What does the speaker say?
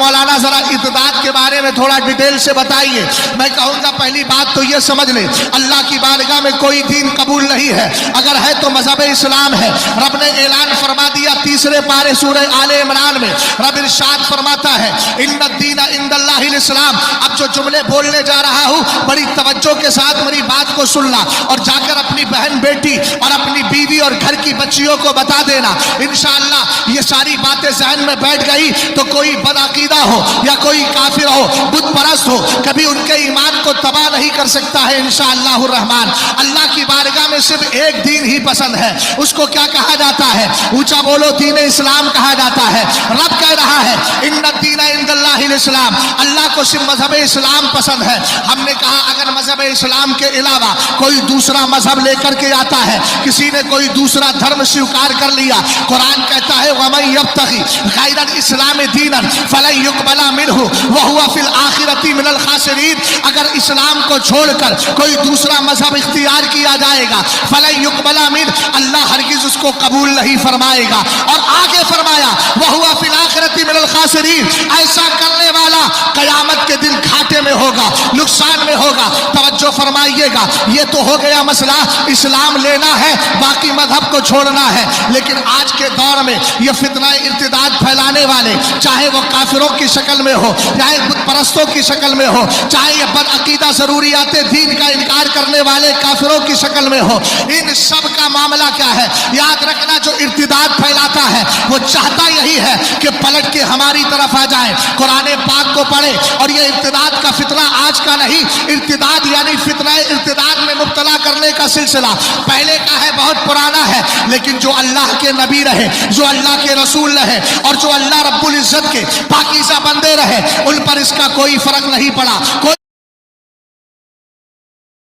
مولانا ذرا ارتداد کے بارے میں تھوڑا ڈیٹیل سے بتائیے۔ میں کہوں گا پہلی بات تو یہ سمجھ لیں، اللہ کی بارگاہ میں کوئی دین قبول نہیں ہے، اگر ہے تو مذہب اسلام ہے۔ رب نے اعلان فرما دیا تیسرے پارے سورہ آل عمران میں، رب ارشاد فرماتا ہے ان الدین عند اللہ الاسلام۔ اب جو جملے بولنے جا رہا ہوں بڑی توجہ کے ساتھ میری بات کو سننا، اور جا کر اپنی بہن بیٹی اور اپنی بیوی اور گھر کی بچیوں کو بتا دینا۔ انشاءاللہ یہ ساری باتیں ذہن میں بیٹھ گئی تو کوئی بدعقیدہ ہو یا کوئی کافر ہو، بت پرست ہو، کبھی ان کے ایمان کو تباہ نہیں کر سکتا ہے انشاءاللہ الرحمن۔ اللہ کی بارگاہ میں صرف ایک دین ہی پسند ہے، اس کو کیا کہا جاتا ہے؟ اونچا بولو، دین اسلام کہا جاتا ہے۔ رب کہہ رہا ہے ان الدین عند اللہ الاسلام، اللہ کو صرف مذہب اسلام پسند ہے۔ ہم نے کہا اگر مذہب اسلام کے علاوہ کوئی دوسرا مذہب لے کر کے آتا ہے، کسی نے کوئی دوسرا دھرم سویکار کر لیا، قرآن کہتا ہے وَمَن يَبْتَغِ غَيْرَ الْإِسْلَامِ دِينًا فَلَن يُقْبَلَ مِنْهُ وَهُوَ فِي الْآخِرَةِ مِنَ الْخَاسِرِينَ۔ اگر اسلام کو چھوڑ کر کوئی دوسرا مذہب اختیار کیا جائے گا، فَلَن يُقْبَلَ مِنْهُ، اللہ ہرگز اس کو قبول نہیں فرمائے گا۔ اور آگے فرمایا وَهُوَ فِي الْآخِرَةِ مِنَ الْخَاسِرِينَ، ایسا کرنے والا قیامت کے دن گھاٹے میں ہوگا، نقصان میں ہوگا۔ توجہ فرمائیے گا، یہ تو ہو گیا مسئلہ اسلام لینا ہے، باقی مذہب کو چھوڑنا ہے۔ لیکن آج کے دور میں یہ فتنہ ارتداد پھیلانے والے، چاہے وہ کافروں کی شکل میں ہو، چاہے بت پرستوں کی شکل میں ہو، چاہے یہ بدعقیدہ ضروریات دین کا انکار کرنے والے کافروں کی شکل میں ہو، ان سب کا معاملہ کیا ہے؟ یاد رکھنا، جو ارتداد پھیلاتا ہے وہ چاہتا یہی ہے کہ پلٹ کے ہماری طرف آ جائیں۔ قرآن پاک کو پڑھے، اور یہ ارتداد کا فتنہ آج کا نہیں، ارتداد یعنی فتنہ ارتداد میں مبتلا کرنے کا سلسلہ پہلے کا ہے، بہت پرانا ہے۔ لیکن جو اللہ کے نبی رہے، جو اللہ کے رسول رہے، اور جو اللہ رب العزت کے پاکیزہ بندے رہے، ان پر اس کا کوئی فرق نہیں پڑا۔